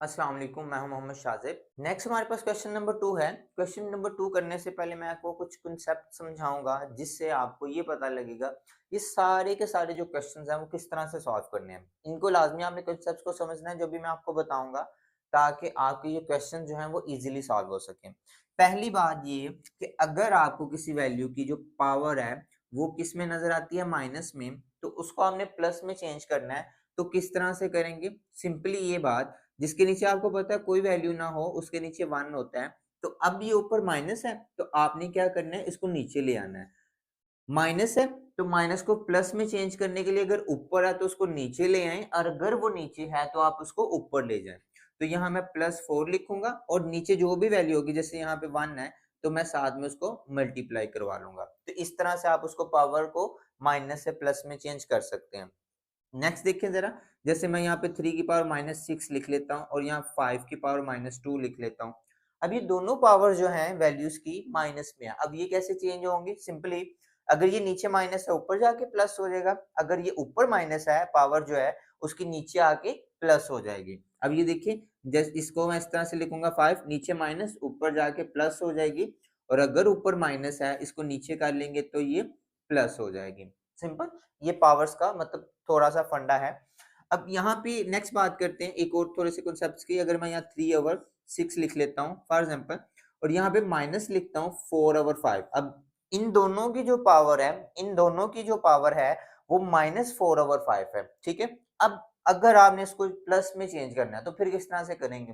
अस्सलाम वालेकुम, मैं हूं मोहम्मद शाजिब। नेक्स्ट हमारे पास क्वेश्चन नंबर 2 है। क्वेश्चन नंबर 2 करने से पहले मैं आपको कुछ कॉन्सेप्ट समझाऊंगा जिससे आपको ये पता लगेगा ये सारे के सारे जो क्वेश्चंस हैं वो किस तरह से सॉल्व करने हैं। इनको लाजमी आपने कॉन्सेप्ट्स को समझना है जो भी मैं आपको बताऊंगा, ताकि आपके ये क्वेश्चन जो हैं वो इजीली सॉल्व हो सकें। पहली बात ये कि अगर आपको किसी वैल्यू की जो पावर है वो किस में नजर आती है, माइनस में, तो उसको आपने प्लस में चेंज करना है। तो किस तरह से करेंगे? सिंपली ये बात, जिसके नीचे आपको पता है कोई वैल्यू ना हो उसके नीचे 1 होता है। तो अब ये ऊपर माइनस है तो आपने क्या करना है, इसको नीचे ले आना है। माइनस है तो माइनस को प्लस में चेंज करने के लिए अगर ऊपर है तो उसको नीचे ले आए, और अगर वो नीचे है तो आप उसको ऊपर ले जाएं। तो यहाँ मैं +4 लिखूंगा और नीचे जो भी वैल्यू होगी, जैसे यहाँ पे 1 है तो मैं साथ में उसको मल्टीप्लाई करवा लूंगा। तो इस तरह से आप उसको पावर को माइनस से प्लस में चेंज कर सकते हैं। नेक्स्ट देखिए जरा, जैसे मैं यहाँ पे 3 की पावर -6 लिख लेता हूँ और यहाँ 5 की पावर -2 लिख लेता हूँ। अब ये दोनों पावर जो है वैल्यूज की माइनस में है। अब ये कैसे चेंज होंगी? सिंपली, अगर ये नीचे माइनस है ऊपर जाके प्लस हो जाएगा, अगर ये ऊपर माइनस है पावर जो है उसकी नीचे आके प्लस हो जाएगी। अब ये देखिए, जैसे इसको मैं इस तरह से लिखूंगा, 5 नीचे माइनस ऊपर जाके प्लस हो जाएगी, और अगर ऊपर माइनस है इसको नीचे कर लेंगे तो ये प्लस हो जाएगी। सिंपल, ये पावर्स का मतलब थोड़ा सा फंडा है। अब यहाँ पे नेक्स्ट बात करते हैं एक और थोड़े से कॉन्सेप्ट्स की। अगर मैं यहाँ 3/6 लिख लेता हूँ फॉर एग्जांपल, और यहाँ पे माइनस लिखता हूँ 4/5। अब इन दोनों की जो पावर है, इन दोनों की जो पावर है वो -4/5 है, ठीक है। अब अगर आपने इसको प्लस में चेंज करना है तो फिर किस तरह से करेंगे?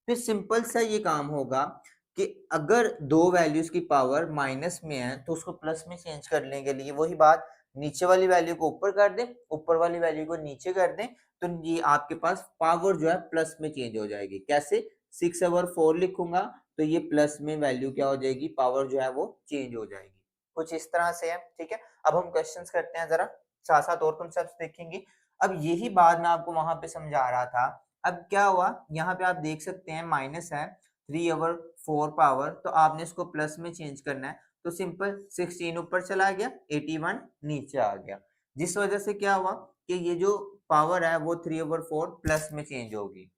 फिर सिंपल सा ये काम होगा कि अगर दो वैल्यूज की पावर माइनस में है तो उसको प्लस में चेंज करने के लिए वही बात, नीचे वाली वैल्यू को ऊपर कर दें, ऊपर वाली वैल्यू को नीचे कर दें, तो ये आपके पास पावर जो है प्लस में चेंज हो जाएगी। कैसे? 6/4 लिखूंगा तो ये प्लस में वैल्यू क्या हो जाएगी, पावर जो है वो चेंज हो जाएगी। कुछ इस तरह से है, ठीक है। अब हम क्वेश्चंस करते हैं जरा, साथ साथ और कॉन्सेप्ट्स देखेंगे। अब यही बात मैं आपको वहां पे समझा रहा था। अब क्या हुआ, यहाँ पे आप देख सकते हैं माइनस है 3/4 पावर, तो आपने इसको प्लस में चेंज करना है। तो सिंपल, 16 ऊपर चला गया, 81 नीचे आ गया, जिस वजह से क्या हुआ कि ये जो पावर है वो 3/4 प्लस में चेंज होगी।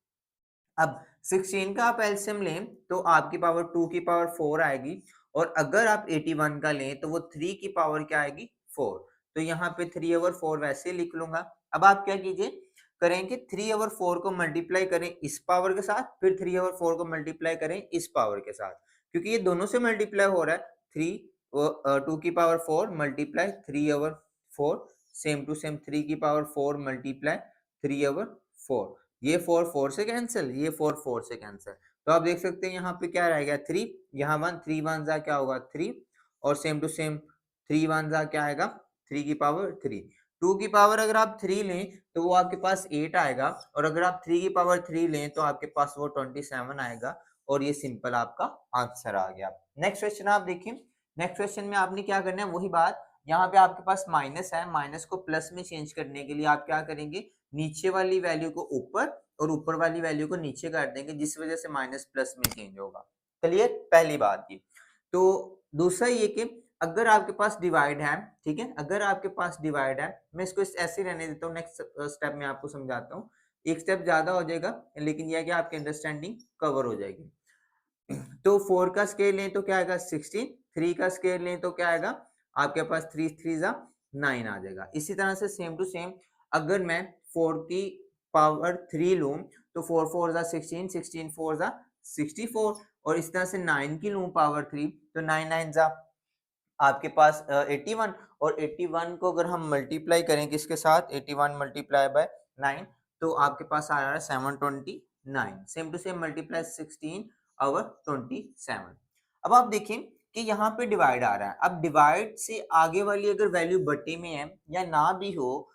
अब 16 का आप एलसीएम लें तो आपकी पावर 2 की पावर 4 आएगी, और अगर आप 81 का लें तो वो 3 की पावर क्या आएगी, 4। तो यहाँ पे 3/4 वैसे लिख लूंगा। अब आप क्या कीजिए, करेंगे 3/4 को मल्टीप्लाई करें इस पावर के साथ, फिर 3/4 को मल्टीप्लाई करें इस पावर के साथ, क्योंकि ये दोनों से मल्टीप्लाई हो रहा है। 2 की power 4 multiply 3/4, same to same 3 की पावर 4 मल्टीप्लाई 3/4, ये 4 4 से कैंसिल, ये 4 4 से कैंसिल। तो आप देख सकते हैं यहाँ पे क्या रहेगा, 3, यहाँ 1, 3 1 जा क्या होगा 3, और सेम टू सेम 3 1 जा क्या आएगा, 3 की पावर 3। 2 की पावर अगर आप 3 लें तो वो आपके पास 8 आएगा, और अगर आप 3 की पावर 3 लें तो आपके पास वो 27 आएगा, और ये सिंपल आपका आंसर आ गया। नेक्स्ट क्वेश्चन आप देखिए। नेक्स्ट क्वेश्चन में आपने क्या करना है, वही बात, यहाँ पे आपके पास माइनस है, माइनस को प्लस में चेंज करने के लिए आप क्या करेंगे, नीचे वाली वैल्यू को ऊपर और ऊपर वाली वैल्यू को नीचे कर देंगे, जिस वजह से माइनस प्लस में चेंज होगा। क्लियर? पहली बात ये। तो दूसरा ये कि अगर आपके पास डिवाइड है, ठीक है, अगर आपके पास डिवाइड है, मैं इसको ऐसे रहने देता हूँ, नेक्स्ट स्टेप में आपको समझाता हूँ। एक स्टेप ज्यादा हो जाएगा लेकिन यह है कि आपकी अंडरस्टैंडिंग कवर हो जाएगी। तो 4 का स्केयर लें तो क्या आएगा 16, 3 का स्केयर लें तो क्या आएगा, आपके पास 3 3 जा 9 आ जाएगा। इसी तरह से सेम टू सेम, अगर मैं 4 की पावर 3 लूं तो 4 4 जा 16, 16 4 जा 64, और इस तरह से 9 की लूं पावर 3 तो 9 9 जा आपके पास 81, और 81 को अगर हम मल्टीप्लाई करें किसके साथ, 81 मल्टीप्लाई बाय 9, तो आपके पास आ रहा है 729। Same to same multiply 16/27। अब आप देखें कि यहाँ पे डिवाइड आ रहा है। अब डिवाइड से आगे वाली अगर वैल्यू बटे में है या ना भी हो,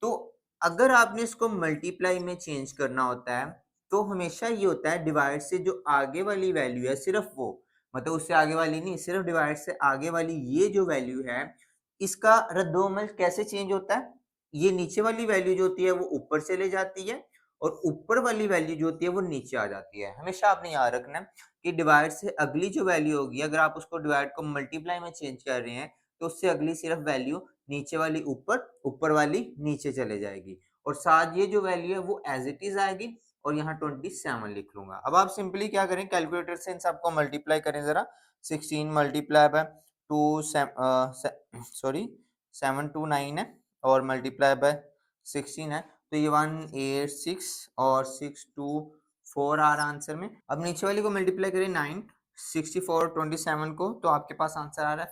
तो अगर आपने इसको मल्टीप्लाई में चेंज करना होता है तो हमेशा ये होता है, डिवाइड से जो आगे वाली वैल्यू है सिर्फ वो, मतलब उससे आगे वाली नहीं, सिर्फ डिवाइड से आगे वाली ये जो वैल्यू है, इसका रद्दोमल कैसे चेंज होता है, ये नीचे वाली वैल्यू जो होती है वो ऊपर चले जाती है, और ऊपर वाली वैल्यू जो होती है वो नीचे आ जाती है। हमेशा आपने याद रखना है कि डिवाइड से अगली जो वैल्यू होगी, अगर आप उसको डिवाइड को मल्टीप्लाई में चेंज कर रहे हैं तो उससे अगली सिर्फ वैल्यू नीचे वाली ऊपर, ऊपर वाली नीचे चले जाएगी, और साथ ये जो वैल्यू है वो एज इट इज आएगी, और यहाँ 27 लिख लूंगा। अब आप सिंपली क्या करें, कैलकुलेटर से इन सबको मल्टीप्लाई करें जरा। 16 मल्टीप्लाई बाय 729 है और मल्टीप्लाई बाय 16 है, तो ये 186 और 624 आ रहा आंसर में। अब नीचे वाली को मल्टीप्लाई करें 9 64 27 को, तो आपके पास आंसर आ रहा है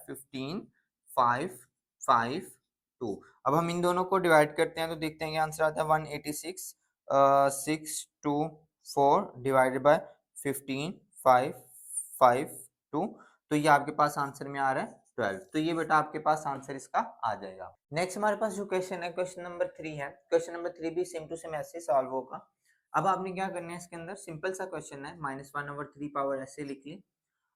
15552। अब हम इन दोनों को डिवाइड करते हैं तो देखते हैं कि आंसर आता है 186 624 डिवाइडेड बाय 15552, तो ये आपके पास आंसर में आ रहा है 12। तो ये बेटा आपके पास आंसर इसका आ जाएगा। नेक्स्ट हमारे पास जो क्वेश्चन है, क्वेश्चन नंबर 3 है। क्वेश्चन नंबर 3 भी सेम टू सेम ऐसे सॉल्व होगा। अब आपने क्या करना है, इसके अंदर सिंपल सा क्वेश्चन है, -1/3 पावर ऐसे लिख ली।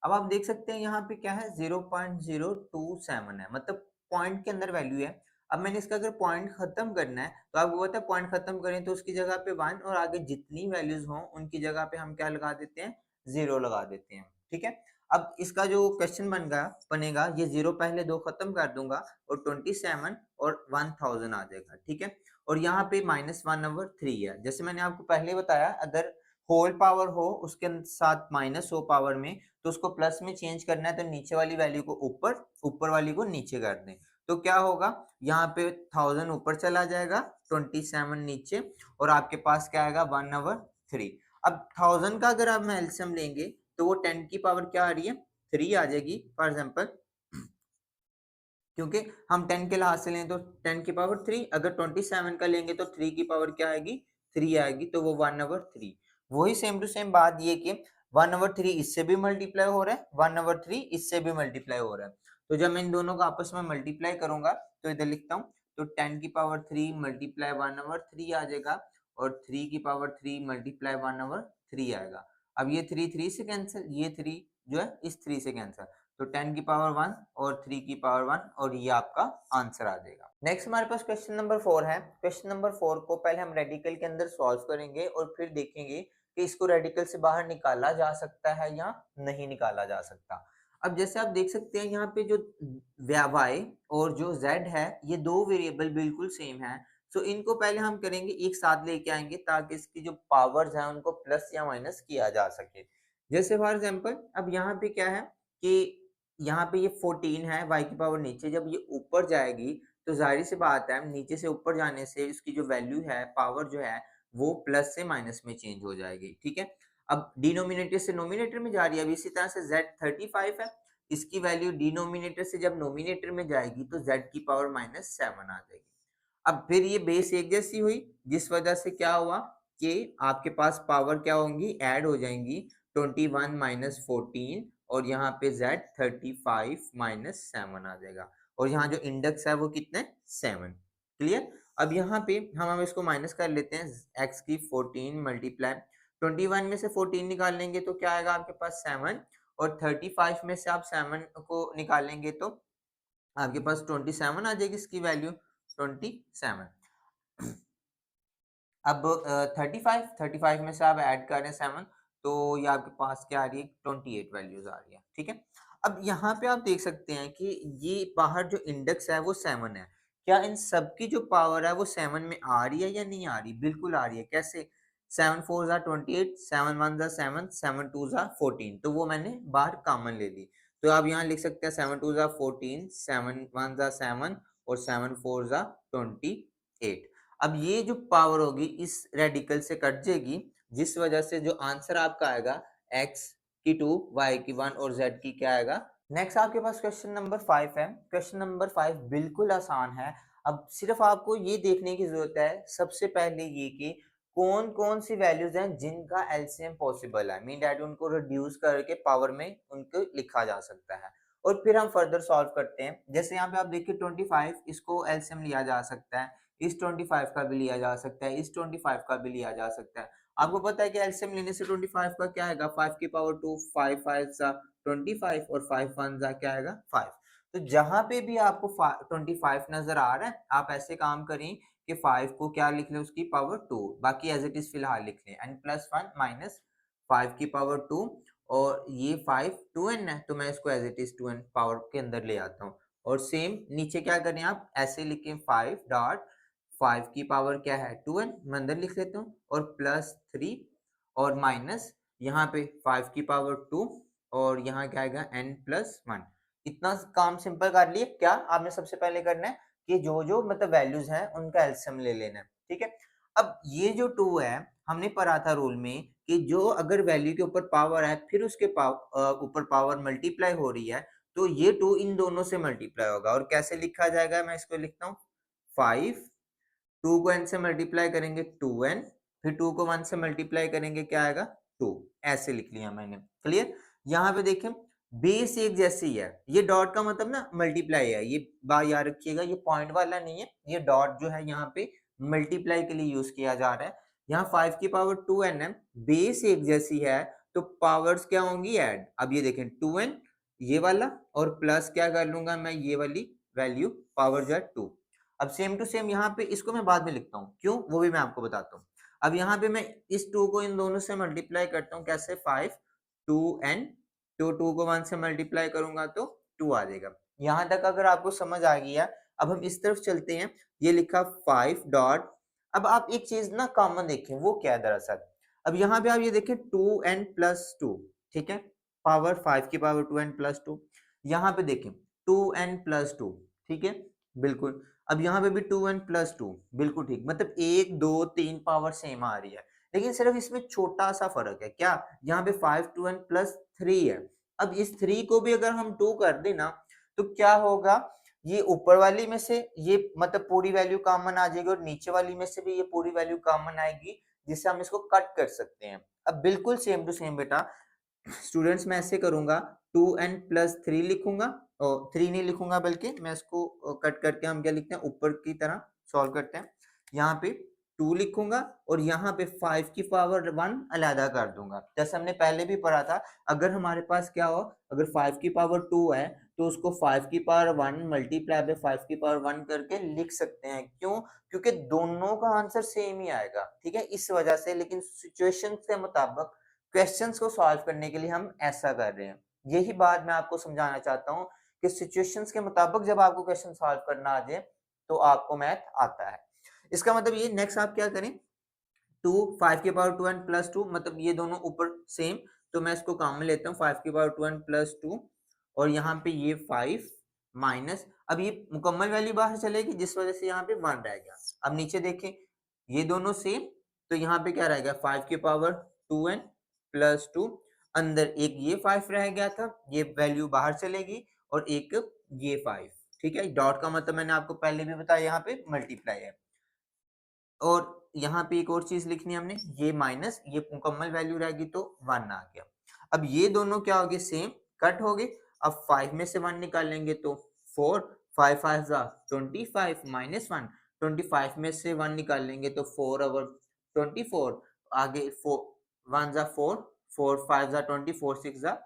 अब आप देख सकते हैं यहाँ पे क्या है, 0.027 है, मतलब पॉइंट के अंदर वैल्यू है। अब मैंने इसका अगर पॉइंट खत्म करना है तो आपको पता है पॉइंट खत्म करें तो उसकी जगह पे 1 और आगे जितनी वैल्यूज हों उनकी जगह पे हम क्या लगा देते हैं, 0 लगा देते हैं। ठीक है, अब इसका जो क्वेश्चन बनेगा, ये 0 पहले 2 खत्म कर दूंगा और 27 और 1000 आ जाएगा। ठीक है, और यहाँ पे -1/3 है। जैसे मैंने आपको पहले बताया, अगर होल पावर हो उसके साथ माइनस हो पावर में, तो उसको प्लस में चेंज करना है तो नीचे वाली वैल्यू को ऊपर, ऊपर वाली को नीचे कर दें। तो क्या होगा, यहाँ पे 1000 ऊपर चला जाएगा, 27 नीचे, और आपके पास क्या आएगा 1/3। अब 1000 का अगर आप एलसीएम लेंगे तो वो 10 की पावर क्या आ रही है, 3 आ जाएगी फॉर एग्जाम्पल, क्योंकि हम 10 के लिहाज से लें तो 10 की पावर 3, अगर 27 का लेंगे तो 3 की पावर क्या आएगी, 3 आएगी, तो वो 1/3। वही सेम टू सेम बात ये कि 1/3 इससे भी मल्टीप्लाई हो रहा है, 1/3 इससे भी मल्टीप्लाई हो रहा है। तो जब मैं इन दोनों को आपस में मल्टीप्लाई करूंगा तो इधर लिखता हूँ, तो 10 की पावर 3 मल्टीप्लाई 1/3 आ जाएगा, और 3 की पावर 3 मल्टीप्लाई 1/3 आएगा। अब ये 3 3 से कैंसिल, ये 3 जो है इस 3 से कैंसिल, तो 10 की पावर 1 और 3 की पावर 1, और ये आपका आंसर आ जाएगा। नेक्स्ट हमारे पास क्वेश्चन नंबर 4 है। क्वेश्चन नंबर 4 को पहले हम रेडिकल के अंदर सॉल्व करेंगे और फिर देखेंगे कि इसको रेडिकल से बाहर निकाला जा सकता है या नहीं निकाला जा सकता। अब जैसे आप देख सकते हैं यहाँ पे जो y और जो z है, ये दो वेरिएबल बिल्कुल सेम है। तो इनको पहले हम करेंगे एक साथ लेके आएंगे ताकि इसकी जो पावर्स हैं उनको प्लस या माइनस किया जा सके। जैसे फॉर एग्जांपल अब यहाँ पे क्या है कि यहाँ पे ये 14 है, y की पावर नीचे जब ये ऊपर जाएगी तो जाहिर सी बात है नीचे से ऊपर जाने से इसकी जो वैल्यू है, पावर जो है, वो प्लस से माइनस में चेंज हो जाएगी। ठीक है, अब डिनोमिनेटर से नोमिनेटर में जा रही है। अब इसी तरह से z 35 है, इसकी वैल्यू डिनोमिनेटर से जब नोमिनेटर में जाएगी तो z की पावर -7 आ जाएगी। अब फिर ये बेस एक जैसी हुई, जिस वजह से क्या हुआ कि आपके पास पावर क्या होंगी, ऐड हो जाएंगी, 21 माइनस 14, और यहाँ पे z 35 माइनस 7 आ जाएगा, और यहाँ जो इंडेक्स है वो कितने, 7। क्लियर। अब यहाँ पे हम इसको माइनस कर लेते हैं, x की 14 मल्टीप्लाई 21 में से 14 निकाल लेंगे तो क्या आएगा आपके पास 7, और 35 में से आप 7 को निकालेंगे तो आपके पास 27 आ जाएगी इसकी वैल्यू, 27। अब 35 में से आप ऐड कर रहे हैं 7, तो ये आपके पास क्या आ रही है, 28 वैल्यूज आ रही है। ठीक है, अब यहाँ पे आप देख सकते हैं कि ये बाहर जो इंडेक्स है वो 7 है। क्या इन सब की जो पावर है वो 7 में आ रही है या नहीं आ रही, बिल्कुल आ रही है। कैसे, 7 4 28, 7 1 7, 7 2 14, तो वो मैंने बाहर कॉमन ले ली। तो आप यहाँ लिख सकते हैं 7 2 14, 7 1 7, और 7 4 28। अब ये जो पावर होगी इस रेडिकल से कट जाएगी, जिस वजह से जो आंसर आपका आएगा x की 2, y की 1 और z की क्या आएगा। नेक्स्ट आपके पास क्वेश्चन नंबर 5 है। क्वेश्चन नंबर 5 बिल्कुल आसान है। अब सिर्फ आपको ये देखने की जरूरत है सबसे पहले ये कि कौन कौन सी वैल्यूज हैं जिनका एलसीएम पॉसिबल है, मीन दैट उनको रिड्यूस करके पावर में उनको लिखा जा सकता है, और फिर हम फर्दर सॉल्व करते हैं। जैसे यहाँ पे आप देखिए 25, इसको एलसीएम लिया जा सकता है, इस 25 का भी लिया जा सकता है, इस 25 का भी लिया जा सकता है। आपको पता है कि एलसीएम लेने से 25 का क्या आएगा, 5 की पावर 2, 5 5 सा 25, और 5 1 सा क्या आएगा 5। तो जहां पे भी आपको 25 नजर आ रहा है, आप ऐसे काम करें कि 5 को क्या लिख लें, उसकी पावर 2, बाकी एज इट इज फिलहाल लिख लें, एन प्लस 1 माइनस 5 की पावर 2, और ये 5 2n है तो मैं इसको as it is 2n power के अंदर ले आता हूँ। और सेम नीचे क्या करें, आप ऐसे लिखें 5 डॉट 5 की पावर क्या है 2n, मैं अंदर लिख लेता हूँ, और प्लस 3 और माइनस यहाँ पे 5 की पावर 2 और यहाँ क्या आएगा n+1। इतना काम सिंपल कर लिए। क्या आपने सबसे पहले करना है कि जो मतलब वैल्यूज हैं उनका एलसीएम ले लेना है, ठीक है। अब ये जो 2 है हमने पढ़ा था रूल में कि जो अगर वैल्यू के ऊपर पावर है फिर उसके ऊपर पावर मल्टीप्लाई हो रही है तो ये 2 इन दोनों से मल्टीप्लाई होगा। और कैसे लिखा जाएगा, मैं इसको लिखता हूँ 5, 2 को n से मल्टीप्लाई करेंगे 2n, फिर 2 को 1 से मल्टीप्लाई करेंगे क्या आएगा 2। ऐसे लिख लिया मैंने, क्लियर। यहाँ पे देखें बेस एक जैसी है, ये डॉट का मतलब ना मल्टीप्लाई है, ये बात याद रखिएगा, ये पॉइंट वाला नहीं है, ये डॉट जो है यहाँ पे मल्टीप्लाई के लिए यूज किया जा रहा है। यहाँ 5 की पावर 2n है, बेस एक जैसी है तो पावर्स क्या होंगी ऐड। अब ये देखें 2n ये वाला और प्लस क्या कर लूंगा मैं ये वाली वैल्यू पावर जो है 2। अब सेम टू सेम यहाँ पे इसको मैं बाद में लिखता हूँ, क्यों वो भी मैं आपको बताता हूँ। अब यहाँ पे मैं इस 2 को इन दोनों से मल्टीप्लाई करता हूँ, कैसे 5 2n, तो 2 को 1 से मल्टीप्लाई करूंगा तो 2 आ जाएगा। यहाँ तक अगर आपको समझ आ गया, अब हम इस तरफ चलते हैं। ये लिखा 5 डॉट, अब आप एक चीज ना कॉमन देखें वो क्या है दरअसल। अब यहाँ पे आप ये देखें 2n+2, ठीक है, पावर 5 की पावर 2n+2। यहाँ पे देखें 2n+2, ठीक है, बिल्कुल। अब यहाँ पे भी 2n+2, बिल्कुल ठीक, मतलब 1 2 3 पावर सेम आ रही है, लेकिन सिर्फ इसमें छोटा सा फर्क है। क्या, यहाँ पे 5 2n+3 है। अब इस 3 को भी अगर हम 2 कर देना तो क्या होगा, ये ऊपर वाली में से ये मतलब पूरी वैल्यू कॉमन आ जाएगी और नीचे वाली में से भी ये पूरी वैल्यू कॉमन आएगी, जिससे हम इसको कट कर सकते हैं। अब बिल्कुल सेम टू सेम बेटा स्टूडेंट्स मैं ऐसे करूंगा 2n+3 लिखूंगा, और 3 नहीं लिखूंगा बल्कि मैं इसको कट करके हम क्या लिखते हैं ऊपर की तरह सॉल्व करते हैं। यहाँ पे 2 लिखूंगा और यहाँ पे 5 की पावर 1 अलहदा कर दूंगा, जैसे हमने पहले भी पढ़ा था। अगर हमारे पास क्या हो, अगर 5 की पावर 2 है तो उसको 5 की पावर 1 मल्टीप्लाई बाय 5 की पावर 1 करके लिख सकते हैं। क्यों, क्योंकि दोनों का आंसर सेम ही आएगा, ठीक है, इस वजह से। लेकिन सिचुएशन के मुताबिक क्वेश्चंस को सॉल्व करने के लिए हम ऐसा कर रहे हैं। यही बात मैं आपको समझाना चाहता हूँ कि सिचुएशंस के मुताबिक जब आपको क्वेश्चन सॉल्व करना आ जाए तो आपको मैथ आता है। इसका मतलब ये नेक्स्ट आप क्या करें, 2 5 की पावर 2n+2, मतलब ये दोनों ऊपर सेम, तो मैं इसको कॉमन लेता हूँ 5 की पावर 2n+2 और यहाँ पे ये 5 माइनस, अब ये मुकम्मल वैल्यू बाहर चलेगी जिस वजह से यहाँ पे 1 रह गया। अब नीचे देखें ये दोनों सेम, तो यहाँ पे क्या रह गया 5 की पावर 2n+2, अंदर एक ये 5 रह गया था, ये वैल्यू बाहर चलेगी और एक ये 5, ठीक है। डॉट का मतलब मैंने आपको पहले भी बताया यहाँ पे मल्टीप्लाई है। और यहाँ पे एक और चीज लिखनी है हमने, ये माइनस ये मुकम्मल वैल्यू रहेगी तो 1 आ गया। अब ये दोनों क्या हो गए सेम, कट हो गए। अब 5 में से 1 निकालेंगे तो 4, 5 5 जा 25 माइनस 1, 25 में से 1 निकालेंगे तो 4 ओवर 24, आगे 4 1 जा 4, 4 5 जा 20, 4 6 जा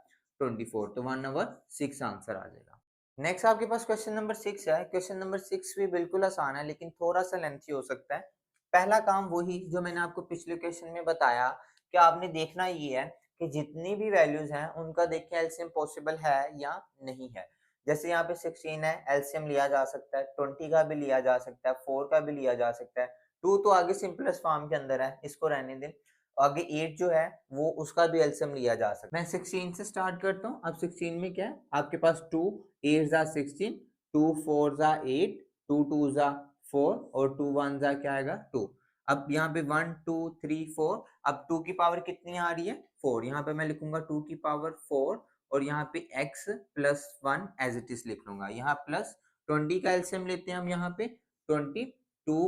24, तो 1 ओवर 6 आंसर आ जाएगा। नेक्स्ट आपके पास क्वेश्चन नंबर 6 है। क्वेश्चन नंबर 6 भी बिल्कुल आसान है लेकिन थोड़ा सा लेंथी हो सकता है। पहला काम वही जो मैंने आपको पिछले क्वेश्चन में बताया कि आपने देखना ये है कि जितनी भी वैल्यूज हैं उनका देखिए एलसीएम पॉसिबल है या नहीं है। जैसे यहाँ पे 16 है, एलसीएम लिया जा सकता है, 20 का भी लिया जा सकता है, 4 का भी लिया जा सकता है, 2 तो आगे सिंपलेस्ट फॉर्म के अंदर है, इसको रहने दें। आगे 8 जो है वो उसका भी एलसीएम लिया जा सकता है। मैं 16 से स्टार्ट करता हूँ। अब 16 में क्या है आपके पास 2 8 जा 16, 2 4 जा 8, 2 2 जा 4 और 2 1 जा क्या आएगा 2। अब यहाँ पे 1 2 3 4, अब 2 की पावर कितनी आ रही है 4, यहाँ पे मैं लिखूंगा 2 की पावर 4 और यहाँ पे x plus 1 as it is लिख लूंगा। यहाँ प्लस 20 का एलसीएम लेते हैं हम, यहाँ पे 20, 2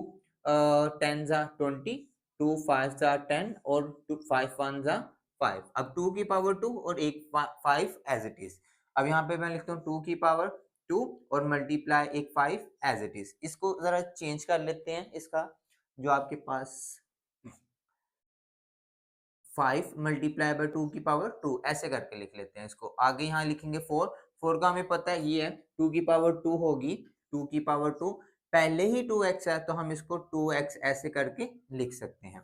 10 जा 20, 2 5 जा 10 और 2 5 1 जा 5। अब 2 की पावर 2 और एक 5 एज इट इज। अब यहाँ पे मैं लिखता हूँ 2 की पावर 2 और मल्टीप्लाई एक 5 एज इट इज। इसको जरा चेंज कर लेते हैं, इसका जो आपके पास 5 मल्टीप्लाई बाय 2 की पावर 2 ऐसे करके लिख लेते हैं इसको। आगे यहाँ लिखेंगे 4, 4 का हमें पता है ये है 2 की पावर 2 होगी, 2 की पावर 2 पहले ही 2x है तो हम इसको 2x ऐसे करके लिख सकते हैं।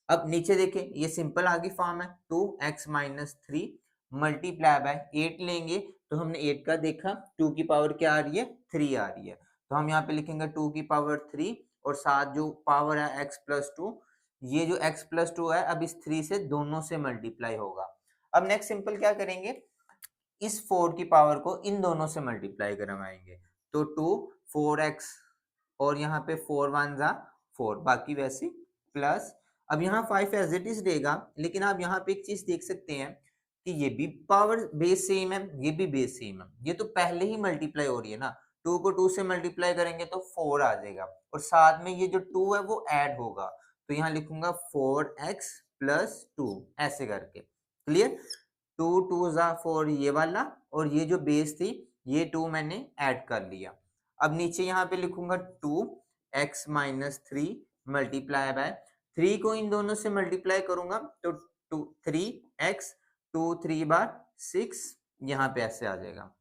अब नीचे देखें ये सिंपल आगे फॉर्म है 2x माइनस 3 मल्टीप्लाई बाय 8 लेंगे तो हमने 8 का देखा 2 की पावर क्या आ रही है 3 आ रही है, तो हम यहाँ पे लिखेंगे 2 की पावर 3 और साथ जो पावर है x प्लस 2 ये जो x प्लस 2 है अब इस 3 से दोनों से मल्टीप्लाई होगा। अब नेक्स्ट सिंपल क्या करेंगे, इस 4 की पावर को इन दोनों से मल्टीप्लाई करवाएंगे, तो 2 4x और यहाँ पे 4 1 जा 4, बाकी वैसे प्लस। अब यहाँ 5 एज इट इज देगा, लेकिन आप यहाँ पे एक चीज देख सकते हैं कि ये भी पावर बेस सेम है, ये भी बेस सेम है, ये तो पहले ही मल्टीप्लाई हो रही है ना, 2 को 2 से मल्टीप्लाई करेंगे तो 4 आ जाएगा, और साथ में ये जो 2 है वो ऐड होगा, तो यहाँ लिखूंगा 4x प्लस 2 ऐसे करके। क्लियर, 2 2 जा 4 ये वाला, और ये जो बेस थी ये 2 मैंने ऐड कर लिया। अब नीचे यहाँ पे लिखूंगा 2x माइनस 3 मल्टीप्लाई बाय 3 को इन दोनों से मल्टीप्लाई करूंगा तो 3x 2 3 बार 6 यहाँ पे ऐसे आ जाएगा।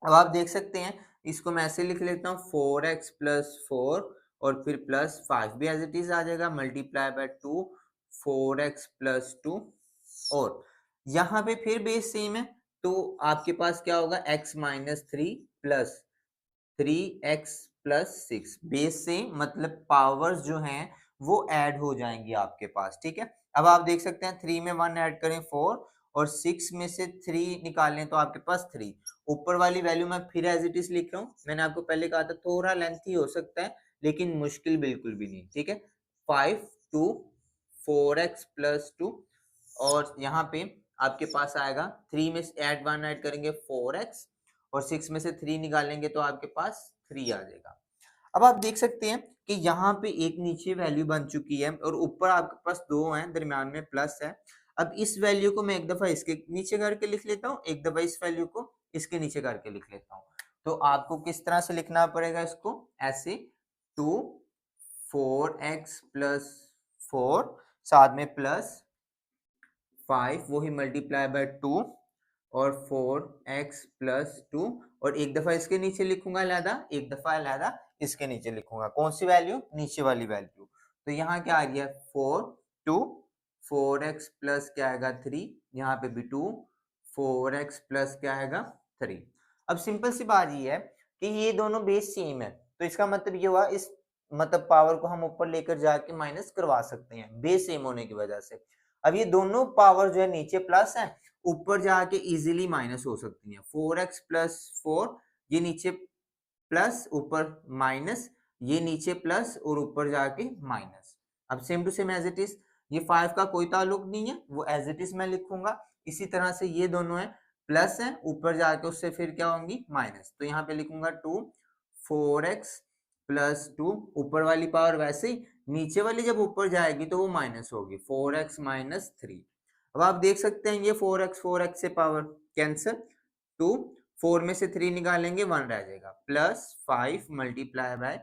अब आप देख सकते हैं इसको मैं ऐसे लिख लेता हूँ 4x प्लस 4 और फिर प्लस 5 भी एज इट इज आ जाएगा, मल्टीप्लाई बाय 2 4x प्लस 2, और यहाँ पे फिर बेस सेम है तो आपके पास क्या होगा x minus 3 plus 3x plus 6, base से मतलब पावर्स जो हैं वो ऐड हो जाएंगी आपके पास। ठीक है, अब आप देख सकते हैं 3 में 1 ऐड करें 4 और 6 में से 3 निकालें तो आपके पास 3। ऊपर वाली वैल्यू मैं फिर एज इट इज लिख रहा हूँ, मैंने आपको पहले कहा था थोड़ा लेंथी हो सकता है लेकिन मुश्किल बिल्कुल भी नहीं। ठीक है, 5 2 4x प्लस 2, और यहाँ पे आपके पास आएगा 3 में ऐड 1 ऐड करेंगे 4x और 6 में से 3 निकालेंगे तो आपके पास 3 आ जाएगा। अब आप देख सकते हैं कि यहाँ पे एक नीचे वैल्यू बन चुकी है और ऊपर आपके पास 2 हैं, दरमियान में प्लस है। अब इस वैल्यू को मैं एक दफा इसके नीचे करके लिख लेता हूँ, एक दफा इस वैल्यू को इसके नीचे करके लिख लेता हूँ। तो आपको किस तरह से लिखना पड़ेगा इसको, ऐसे 2 4x प्लस 4 साथ में प्लस 5 वही मल्टीप्लाई बाय 2 और 4x प्लस 2, और एक दफा इसके नीचे लिखूंगा अलहदा, एक दफा अलहदा इसके नीचे लिखूंगा। कौन सी वैल्यू, नीचे वाली वैल्यू। तो यहाँ क्या आ गया 4 2 4x प्लस क्या आएगा 3, यहाँ पे भी 2 4x प्लस क्या आएगा 3। अब सिंपल सी बात ये है कि ये दोनों बेस सेम है, तो इसका मतलब ये हुआ इस मतलब पावर को हम ऊपर लेकर जाके माइनस करवा सकते हैं बेस सेम होने की वजह से। अब ये दोनों पावर जो है नीचे प्लस है, ऊपर जाके इजीली माइनस हो सकती है। 4x प्लस 4 ये नीचे प्लस ऊपर माइनस, ये नीचे प्लस और ऊपर जाके माइनस। अब same to same as it is, ये 5 का कोई ताल्लुक नहीं है, वो एज इट इज मैं लिखूंगा। इसी तरह से ये दोनों है प्लस है, ऊपर जाके उससे फिर क्या होंगी माइनस, तो यहाँ पे लिखूंगा 2 4x प्लस 2, ऊपर वाली पावर वैसे ही, नीचे वाली जब ऊपर जाएगी तो वो माइनस होगी 4x माइनस 3। अब आप देख सकते हैं ये 4x से पावर कैंसिल, 2 4 में से 3 निकालेंगे 1 रह जाएगा, प्लस 5 मल्टीप्लाई बाय,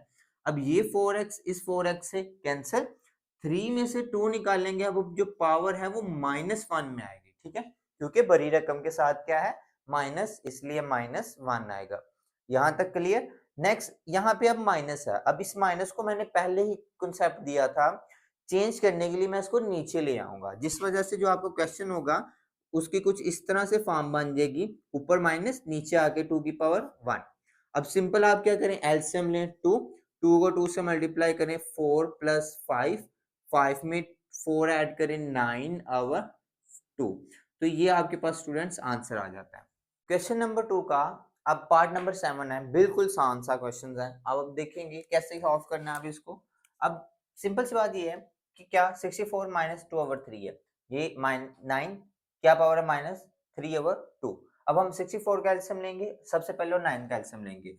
अब ये 4x इस 4x से कैंसिल, 3 में से 2 निकालेंगे, अब जो पावर है वो -1 में आएगी। ठीक है, क्योंकि बड़ी रकम के साथ क्या है माइनस, इसलिए -1 आएगा। यहाँ तक क्लियर। नेक्स्ट यहाँ पे अब माइनस है, अब इस माइनस को मैंने पहले ही कंसेप्ट दिया था, चेंज करने के लिए मैं इसको नीचे ले आऊंगा, जिस वजह से जो आपको क्वेश्चन होगा उसकी कुछ इस तरह से फॉर्म बन जाएगी, ऊपर माइनस नीचे आके 2 की पावर 1। अब सिंपल आप क्या करें, एलसीएम लें 2 2 को 2 से मल्टीप्लाई करें 4 प्लस 5 5 में 4 ऐड करें 9 और 2, तो ये आपके पास स्टूडेंट्स आंसर आ जाता है। क्वेश्चन नंबर 2 का अब पार्ट नंबर 7 है, बिल्कुल आसान सा क्वेश्चन है। अब देखेंगे कैसे सॉल्व करना है अब इसको। अब सिंपल सी बात ये है कि क्या 64 माइनस 2/3 है, ये 9 क्या पावर है -3/2। अब हम 64 का एलसीएम लेंगे, सबसे पहले और 9 का एलसीएम लेंगे।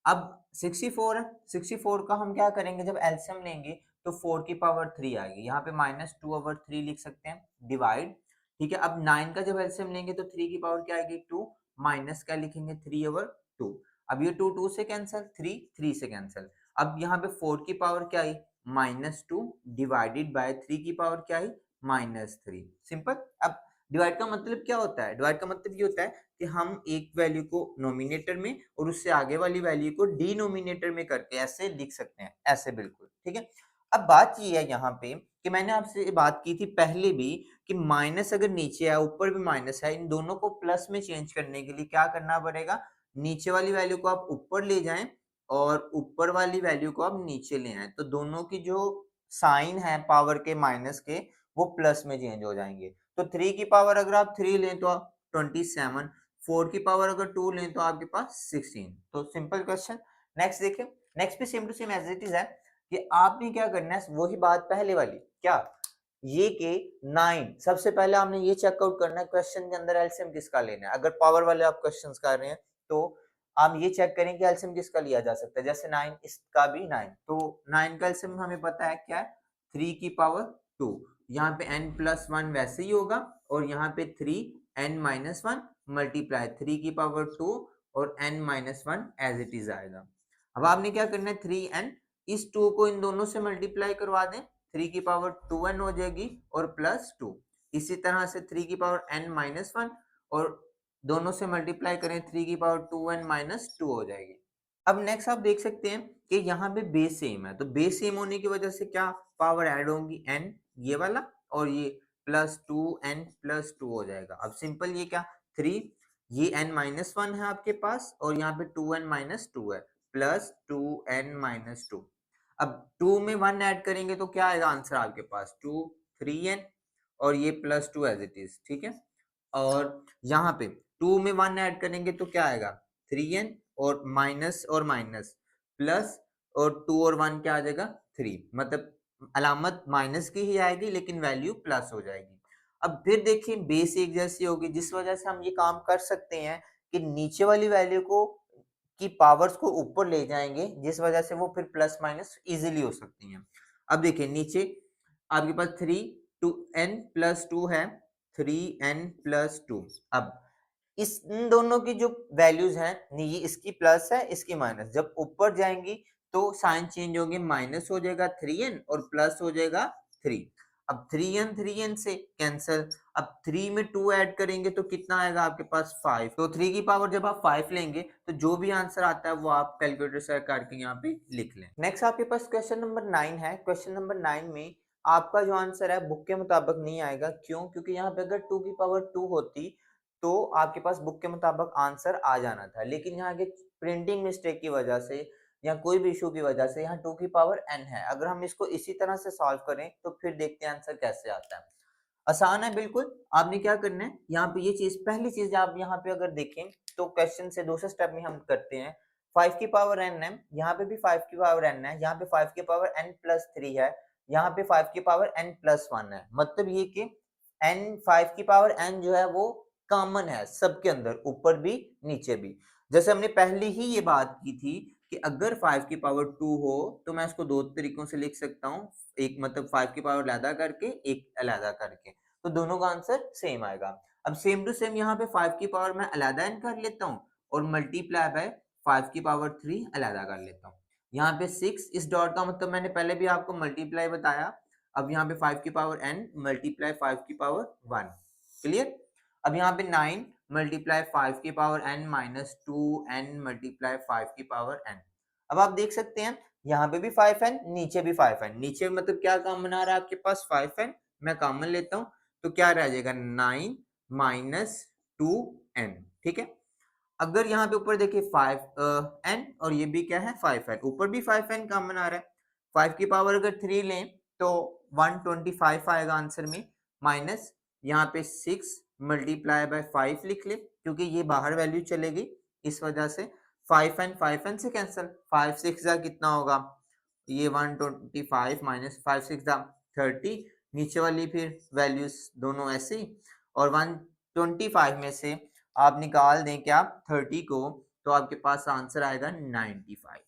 अब 64 है, 64 का हम क्या करेंगे, जब एलसीएम लेंगे तो 4 की पावर 3 आएगी, यहाँ पे -2/3 लिख सकते हैं, डिवाइड। ठीक है, अब 9 का जब एलसीएम लेंगे तो 3 की पावर क्या आएगी 2, माइनस क्या लिखेंगे 3/2। अब ये 2 2 से कैंसिल, 3 3 से कैंसिल। अब यहाँ पे 4 की पावर क्या आई -2 डिवाइडेड बाय 3 की पावर क्या आई -3। सिंपल। अब डिवाइड का मतलब क्या होता है, डिवाइड का मतलब ये होता है कि हम एक वैल्यू को नोमिनेटर में और उससे आगे वाली वैल्यू को डिनोमिनेटर में करके ऐसे लिख सकते हैं, ऐसे बिल्कुल। ठीक है, अब बात ये है यहाँ पे कि मैंने आपसे बात की थी पहले भी कि माइनस अगर नीचे है ऊपर भी माइनस है, इन दोनों को प्लस में चेंज करने के लिए क्या करना पड़ेगा, नीचे वाली वैल्यू को आप ऊपर ले जाएं और ऊपर वाली वैल्यू को आप नीचे ले आए, तो दोनों की जो साइन है पावर के माइनस के वो प्लस में चेंज हो जाएंगे। तो 3 की पावर अगर आप 3 लें तो आप 27, 4 की पावर अगर 2 लें तो आपके पास 16। तो सिंपल क्वेश्चन। नेक्स्ट देखिए, नेक्स्ट भी same to same as it is है कि आपने क्या करना है, वही बात पहले वाली, क्या ये के 9 सबसे पहले आपने ये चेकआउट करना है क्वेश्चन के अंदर एलसीएम किसका लेना है। अगर पावर वाले आप क्वेश्चंस कर रहे हैं तो आप ये चेक करें कि एलसीएम किसका लिया जा सकता है। जैसे 9 इसका भी 9, तो 9 का एलसीएम हमें पता है क्या है, 3 की पावर 2। यहाँ पे n+1 वैसे ही होगा और यहाँ पे 3n-1 मल्टीप्लाई 3 की पावर 2 और n-1 एज इट इज आएगा। अब आपने क्या करना है, 3n इस 2 को इन दोनों से मल्टीप्लाई करवा दें, 3 की पावर 2n हो जाएगी और प्लस 2। इसी तरह से 3 की पावर n-1 और दोनों से मल्टीप्लाई करें, 3 की पावर 2n-2 हो जाएगी। अब नेक्स्ट आप देख सकते हैं कि यहाँ पे बेस सेम है, तो बेस सेम होने की वजह से क्या पावर ऐड होंगी, n ये वाला और ये प्लस 2n+2 हो जाएगा। अब सिंपल ये क्या 3, ये n-1 है आपके पास और यहाँ पे 2n-2 है, प्लस 2n-2। अब 2 में 1 ऐड करेंगे तो क्या आएगा आंसर आपके पास 2, 3n और ये प्लस 2 एज इट इज, ठीक है। और यहाँ पे 2 में 1 ऐड करेंगे तो क्या आएगा 3n और माइनस प्लस और 2 और 1 क्या आ जाएगा 3, मतलब अलामत माइनस की ही आएगी लेकिन वैल्यू प्लस हो जाएगी। अब फिर देखिए बेस एक जैसी होगी, जिस वजह से हम ये काम कर सकते हैं कि नीचे वाली वैल्यू को की पावर्स को ऊपर ले जाएंगे, जिस वजह से वो फिर प्लस माइनस इजीली हो सकती हैं। अब देखिए नीचे आपके पास 3n+2 है, 3n+2। अब इस इन दोनों की जो वैल्यूज हैं, ये इसकी प्लस है इसकी माइनस, जब ऊपर जाएंगी तो साइन चेंज होंगे, माइनस हो जाएगा 3n और प्लस हो जाएगा 3। अब 3n से कैंसिल, अब 3 में 2 ऐड करेंगे तो कितना आएगा आपके पास 5। तो 3 की पावर जब आप 5 लेंगे तो जो भी आंसर आता है वो आप कैलकुलेटर से करके यहाँ पे लिख लें। नेक्स्ट आपके पास क्वेश्चन नंबर 9 है। क्वेश्चन नंबर 9 में आपका जो आंसर है बुक के मुताबिक नहीं आएगा, क्यों? क्योंकि यहाँ पे अगर 2 की पावर 2 होती तो आपके पास बुक के मुताबिक आंसर आ जाना था, लेकिन यहाँ के प्रिंटिंग मिस्टेक की वजह से या कोई भी इशू की वजह से यहाँ 2 की पावर n है। अगर हम इसको इसी तरह से सॉल्व करें तो फिर देखते हैं आंसर कैसे आता है। आसान है बिल्कुल। आपने क्या करना है, यहाँ पे ये चीज पहली चीज आप यहाँ पे अगर देखें तो क्वेश्चन से दूसरे स्टेप में हम करते हैं 5 की पावर n है, यहाँ पे भी 5 की पावर n है, यहाँ पे 5 की पावर n+3 है, यहाँ पे 5 की पावर n+1 है। मतलब ये कि n 5 की पावर n जो है वो कॉमन है सबके अंदर, ऊपर भी नीचे भी। जैसे हमने पहले ही ये बात की थी कि अगर 5 की पावर 2 हो तो मैं इसको दो तरीकों से लिख सकता हूँ, एक मतलब 5 की पावर अलहदा करके, एक अलहदा करके, तो दोनों का आंसर सेम आएगा। अब सेम टू सेम यहाँ पे 5 की पावर मैं अलहदा n कर लेता हूँ और मल्टीप्लाई बाय 5 की पावर 3 अलहदा कर लेता हूँ। यहाँ पे 6 इस डॉट का मतलब मैंने पहले भी आपको मल्टीप्लाई बताया। अब यहाँ पे 5 की पावर n मल्टीप्लाई 5 की पावर 1, क्लियर। अब यहाँ पे 9 मल्टीप्लाई 5 की पावर n-2n मल्टीप्लाई 5 की पावर n। अब आप देख सकते हैं यहाँ पे भी 5n, नीचे भी 5n। नीचे मतलब क्या कॉमन आ रहा है आपके पास 5n, मैं कॉमन लेता हूँ तो क्या रह जाएगा 9 - 2n, ठीक है। अगर यहाँ पे ऊपर देखिए 5n और ये भी क्या है 5n, ऊपर भी 5n कॉमन आ रहा है। 5 की पावर अगर 3 लें तो 125 आएगा आंसर में, माइनस यहाँ पे 6 मल्टीप्लाई बाय 5 लिख ले क्योंकि ये बाहर वैल्यू चलेगी, इस वजह से 5n से कैंसिल, 5 6 जा कितना होगा, ये 125 माइनस 5 6 जा 30, नीचे वाली फिर वैल्यूज दोनों ऐसे ही, और 125 में से आप निकाल दें क्या 30 को तो आपके पास आंसर आएगा 95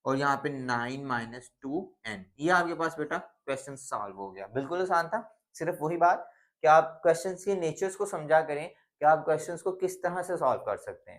और यहाँ पे 9 - 2n। ये आपके पास बेटा क्वेश्चन सॉल्व हो गया। बिल्कुल आसान था। सिर्फ वही बात कि आप क्वेश्चंस के नेचर्स को समझा करें कि आप क्वेश्चंस को किस तरह से सॉल्व कर सकते हैं।